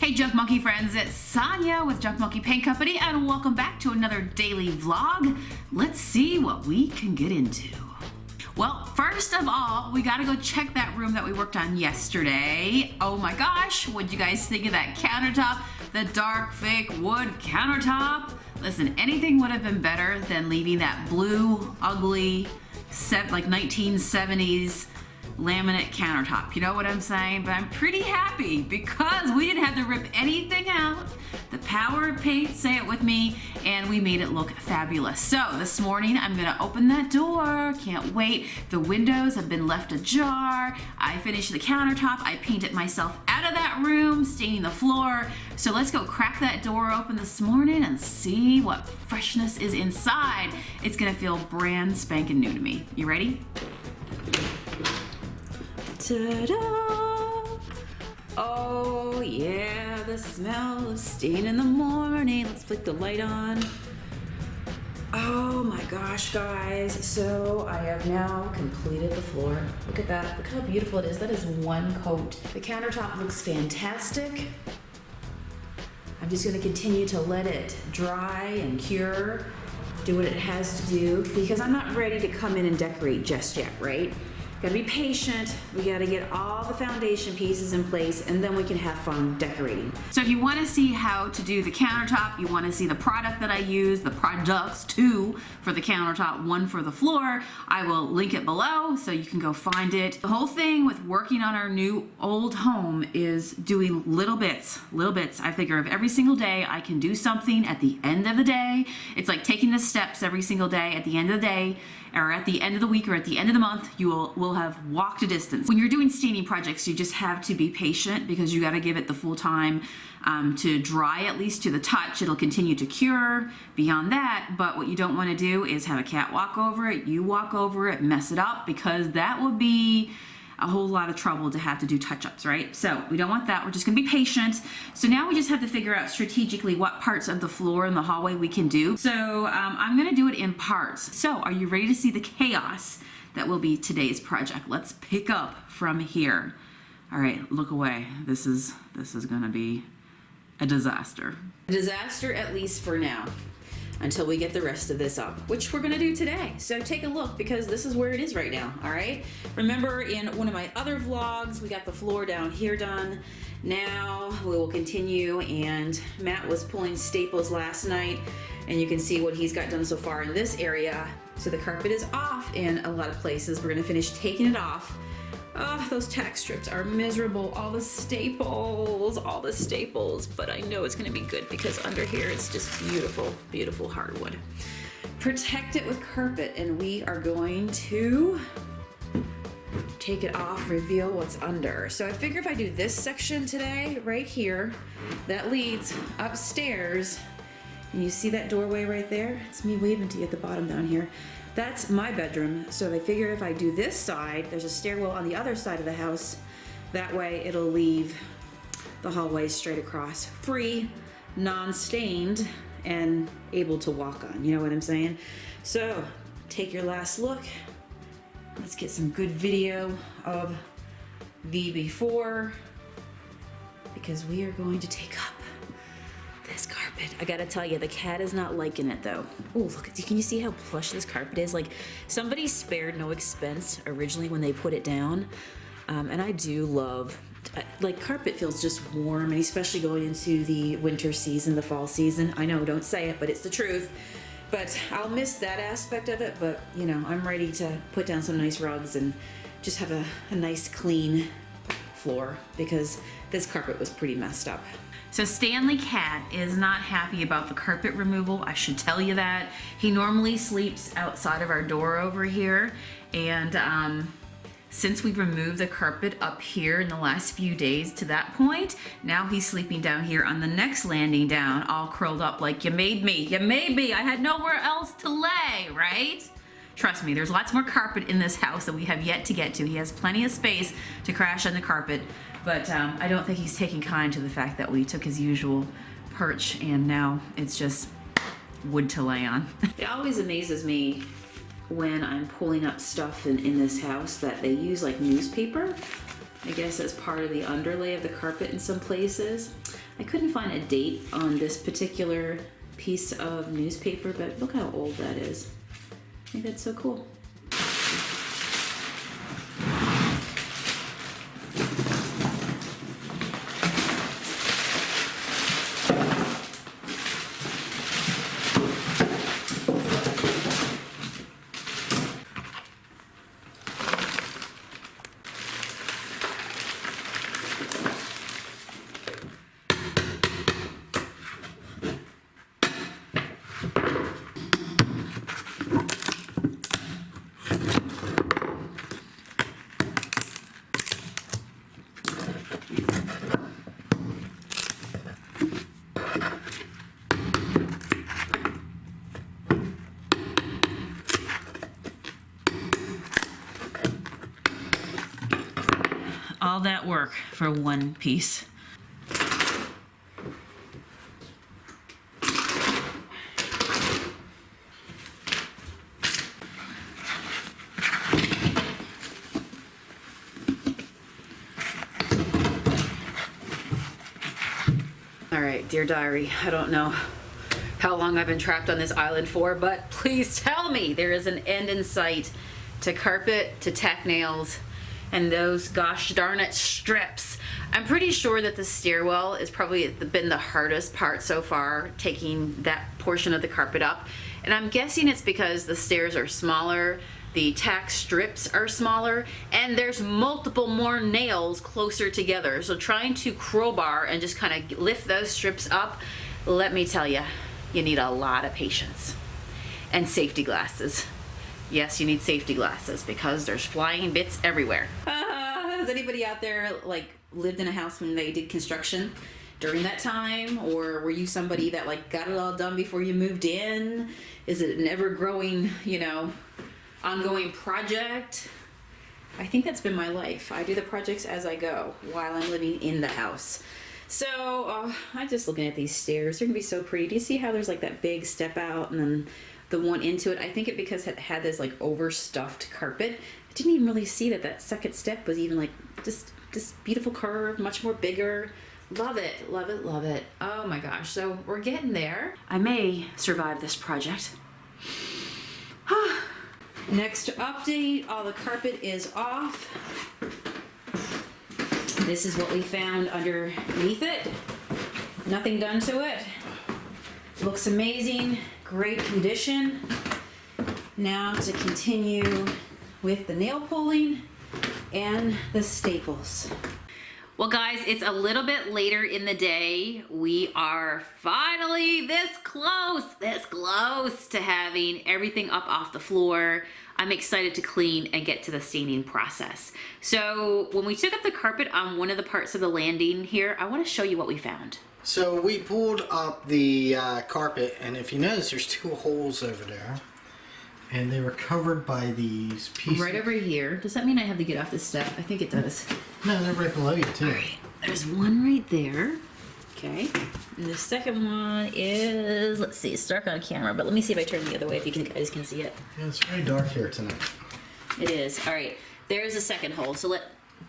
Hey Junk Monkey friends, it's Sonia with Junk Monkey Paint Company and welcome back to another daily vlog. Let's see what we can get into. Well, first of all, we gotta go check that room that we worked on yesterday. Oh my gosh, what'd you guys think of that countertop? The dark fake wood countertop? Listen, anything would have been better than leaving that blue, ugly, like 1970s laminate countertop. You know what I'm saying? But I'm pretty happy because we didn't have to rip anything out. The power of paint, say it with me, and we made it look fabulous. So this morning I'm gonna open that door. Can't wait. The windows have been left ajar. I finished the countertop. I painted myself out of that room, staining the floor. So let's go crack that door open this morning and see what freshness is inside. It's gonna feel brand spanking new to me. You ready? Ta-da! Oh yeah, the smell of stain in the morning. Let's flick the light on. Oh my gosh, guys. So I have now completed the floor. Look at that. Look how beautiful it is. That is one coat. The countertop looks fantastic. I'm just gonna continue to let it dry and cure, do what it has to do, because I'm not ready to come in and decorate just yet, right? Gotta be patient. We gotta get all the foundation pieces in place and then we can have fun decorating. So if you wanna see how to do the countertop, you wanna see the product that I use, the products too, for the countertop, one for the floor, I will link it below so you can go find it. The whole thing with working on our new old home is doing little bits. I figure if every single day I can do something at the end of the day, it's like taking the steps every single day. At the end of the day, or at the end of the week, or at the end of the month, you will have walked a distance. When you're doing staining projects, you just have to be patient because you gotta give it the full time to dry, at least to the touch. It'll continue to cure beyond that, but what you don't wanna do is have a cat walk over it, you walk over it, mess it up, because that would be a whole lot of trouble to have to do touch-ups, right? So we don't want that. We're just gonna be patient. So now we just have to figure out strategically what parts of the floor and the hallway we can do. So I'm gonna do it in parts. So are you ready to see the chaos that will be today's project? Let's pick up from here. All right, look away. This is gonna be a disaster. A disaster, at least for now, until we get the rest of this up, which we're gonna do today. So take a look, because this is where it is right now, all right? Remember in one of my other vlogs, we got the floor down here done. Now we will continue, and Matt was pulling staples last night, and you can see what he's got done so far in this area. So the carpet is off in a lot of places. We're gonna finish taking it off. Oh, those tack strips are miserable. All the staples, but I know it's gonna be good because under here it's just beautiful, beautiful hardwood. Protect it with carpet, and we are going to take it off, reveal what's under. So I figure if I do this section today, right here, that leads upstairs, and you see that doorway right there? It's me waving to you at the bottom down here. That's my bedroom, so I figure if I do this side, there's a stairwell on the other side of the house. That way it'll leave the hallway straight across, free, non-stained, and able to walk on, you know what I'm saying? So take your last look. Let's get some good video of the before, because we are going to take up this carpet. I gotta tell you, the cat is not liking it though. Oh, look, can you see how plush this carpet is? Like, somebody spared no expense originally when they put it down. And I do love, like, carpet feels just warm, and especially going into the winter season, the fall season. I know, don't say it, but it's the truth. But I'll miss that aspect of it, but you know, I'm ready to put down some nice rugs and just have a nice clean floor, because this carpet was pretty messed up. So Stanley Cat is not happy about the carpet removal. I should tell you that. He normally sleeps outside of our door over here, and since we've removed the carpet up here in the last few days to that point, now he's sleeping down here on the next landing down, all curled up like, you made me, I had nowhere else to lay, right? Trust me, there's lots more carpet in this house that we have yet to get to. He has plenty of space to crash on the carpet, but I don't think he's taking kind to the fact that we took his usual perch and now it's just wood to lay on. It always amazes me when I'm pulling up stuff in this house that they use like newspaper I guess as part of the underlay of the carpet in some places. I couldn't find a date on this particular piece of newspaper, but look how old that is. I think that's so cool. All that work for one piece. All right, dear diary, I don't know how long I've been trapped on this island for, but please tell me there is an end in sight to carpet, to tack nails, and those gosh darn it strips. I'm pretty sure that the stairwell has probably been the hardest part so far, taking that portion of the carpet up. And I'm guessing it's because the stairs are smaller, the tack strips are smaller, and there's multiple more nails closer together. So trying to crowbar and just kind of lift those strips up, let me tell you, you need a lot of patience and safety glasses. Yes, you need safety glasses because there's flying bits everywhere. Has anybody out there like lived in a house when they did construction during that time? Or were you somebody that like got it all done before you moved in? Is it an ever growing, you know, ongoing project? I think that's been my life. I do the projects as I go while I'm living in the house. So I'm just looking at these stairs. They're gonna be so pretty. Do you see how there's like that big step out and then the one into it? I think it because it had this like overstuffed carpet. I didn't even really see that that second step was even like just this beautiful curve, much more bigger. Love it, love it, love it. Oh my gosh, so we're getting there. I may survive this project. Next update, all the carpet is off. This is what we found underneath it. Nothing done to it. Looks amazing, great condition. Now to continue with the nail pulling and the staples. Well guys, it's a little bit later in the day. We are finally this close to having everything up off the floor. I'm excited to clean and get to the staining process. So when we took up the carpet on one of the parts of the landing here, I want to show you what we found. So we pulled up the carpet, and if you notice, there's two holes over there. And they were covered by these pieces. Right over here. Does that mean I have to get off this step? I think it does. No, they're right below you too. All right. There's one right there. Okay. And the second one is, let's see, it's dark on camera, but let me see if I turn the other way if you guys can see it. Yeah, it's very dark here tonight. It is. All right. There's the second hole. So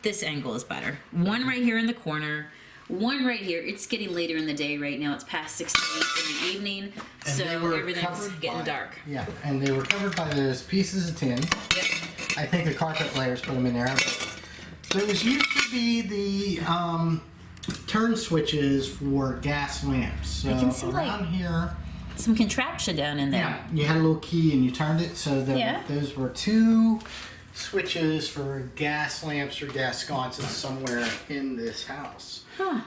this angle is better. One right here in the corner. One right here. It's getting later in the day right now. It's past 6 to 8 in the evening, so everything's getting dark. Yeah, and they were covered by those pieces of tin. Yep. I think the carpet layers put them in there. But those used to be the turn switches for gas lamps. So I can see around like here, some contraption down in there. yeah, you had a little key and you turned it. So those were two switches for gas lamps or gas sconces somewhere in this house. Huh.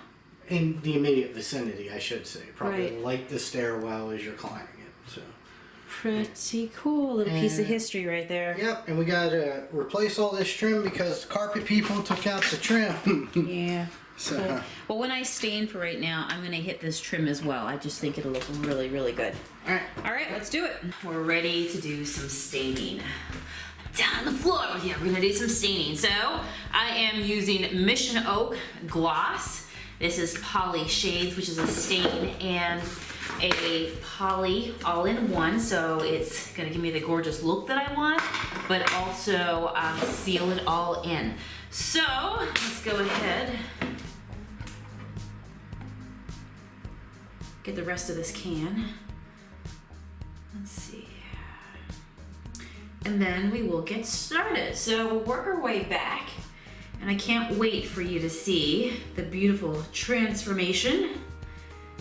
In the immediate vicinity, I should say. Probably Right. like the stairwell as you're climbing it. So. Pretty cool little piece of history right there. Yep, and we got to replace all this trim because the carpet people took out the trim. Yeah. So. Cool. Well, when I stain for right now, I'm going to hit this trim as well. I just think it'll look really, really good. All right, let's do it. We're ready to do some staining. Down on the floor with you. We're going to do some staining. So I am using Mission Oak gloss. This is Poly Shades, which is a stain and a poly all in one. So it's going to give me the gorgeous look that I want, but also seal it all in. So let's go ahead. Get the rest of this can. Let's see. And then we will get started. So we'll work our way back, and I can't wait for you to see the beautiful transformation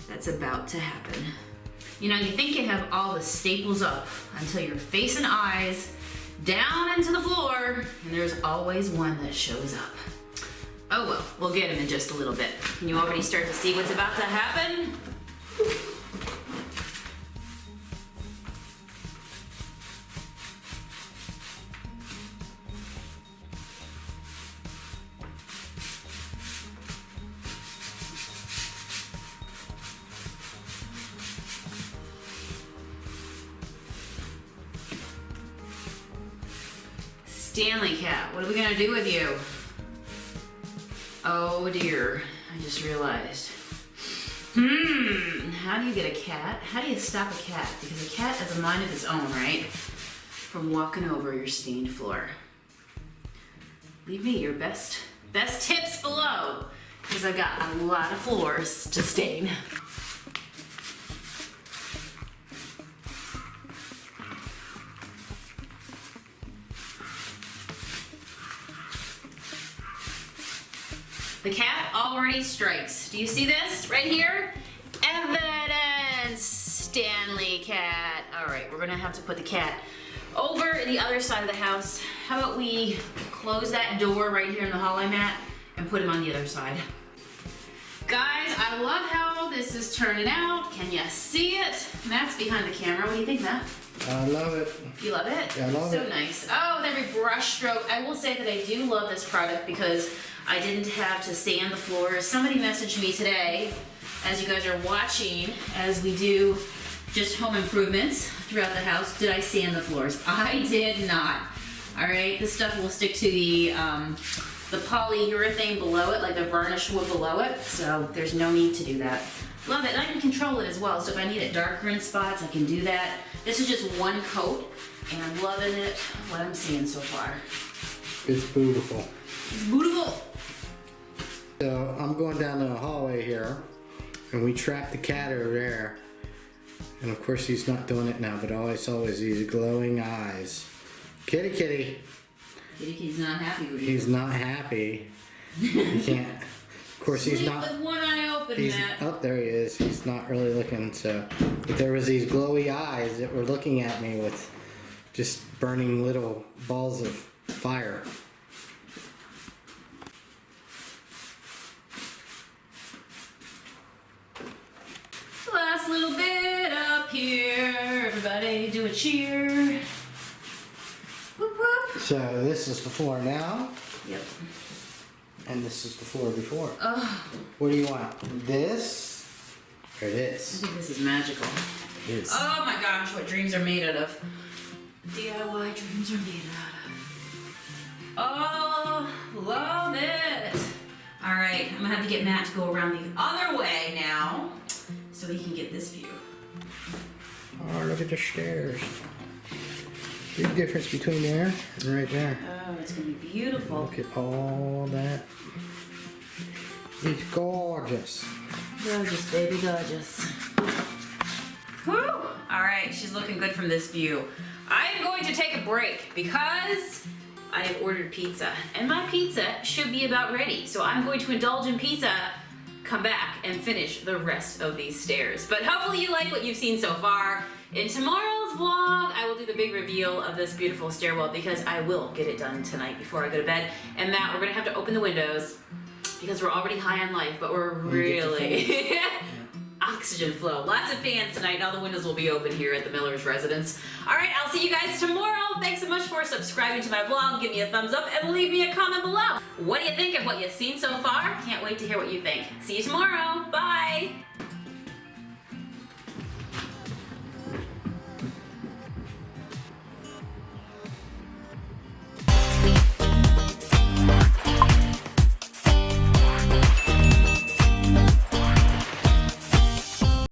that's about to happen. You know, you think you have all the staples up until your face and eyes down into the floor, and there's always one that shows up. Oh well, we'll get him in just a little bit. Can you already start to see what's about to happen? Stanley cat, what are we gonna do with you? Oh dear, I just realized. How do you get a cat? How do you stop a cat? Because a cat has a mind of its own, right? From walking over your stained floor. Leave me your best tips below, because I've got a lot of floors to stain. The cat already strikes. Do you see this right here? Evidence, Stanley cat. All right, we're gonna have to put the cat over in the other side of the house. How about we close that door right here in the hallway mat and put him on the other side? Guys, I love how this is turning out. Can you see it? Matt's behind the camera. What do you think, Matt? I love it. You love it? Yeah, I love it. So nice. Oh, with every brush stroke. I will say that I do love this product because I didn't have to sand the floors. Somebody messaged me today, as you guys are watching, as we do just home improvements throughout the house. Did I sand the floors? I did not. All right, this stuff will stick to the polyurethane below it, like the varnish wood below it. So there's no need to do that. Love it, and I can control it as well. So if I need it darker in spots, I can do that. This is just one coat, and I'm loving it, what I'm seeing so far. It's beautiful. It's beautiful. So I'm going down the hallway here, and we trapped the cat over there. And of course he's not doing it now, but all I saw was these glowing eyes. Kitty, kitty. Kitty Kitty's not happy with you. He's not happy. He can't. Of course he's not. Sleep with one eye open, Matt. Oh, there he is. He's not really looking. So, but there was these glowy eyes that were looking at me with just burning little balls of fire. Last little bit up here. Everybody do a cheer. Whoop whoop. So this is the floor now. Yep. And this is the floor before. Oh, What do you want? This or I this? think this is magical. This. Oh my gosh, what dreams are made out of. DIY dreams are made out of. Oh, love it. All right, I'm gonna have to get Matt to go around the other way now so he can get this view. Oh, look at the stairs. Big difference between there and right there. Oh, it's gonna be beautiful. Look at all that. It's gorgeous. Gorgeous, baby, gorgeous. Whew! All right, she's looking good from this view. I am going to take a break because I have ordered pizza, and my pizza should be about ready. So I'm going to indulge in pizza, come back, and finish the rest of these stairs. But hopefully you like what you've seen so far. In tomorrow's vlog, I will do the big reveal of this beautiful stairwell because I will get it done tonight before I go to bed. And Matt, we're gonna have to open the windows because we're already high on life, but we're really oxygen flow. Lots of fans tonight, and all the windows will be open here at the Miller's residence. All right, I'll see you guys tomorrow. Thanks so much for subscribing to my vlog. Give me a thumbs up and leave me a comment below. What do you think of what you've seen so far? Can't wait to hear what you think. See you tomorrow. Bye.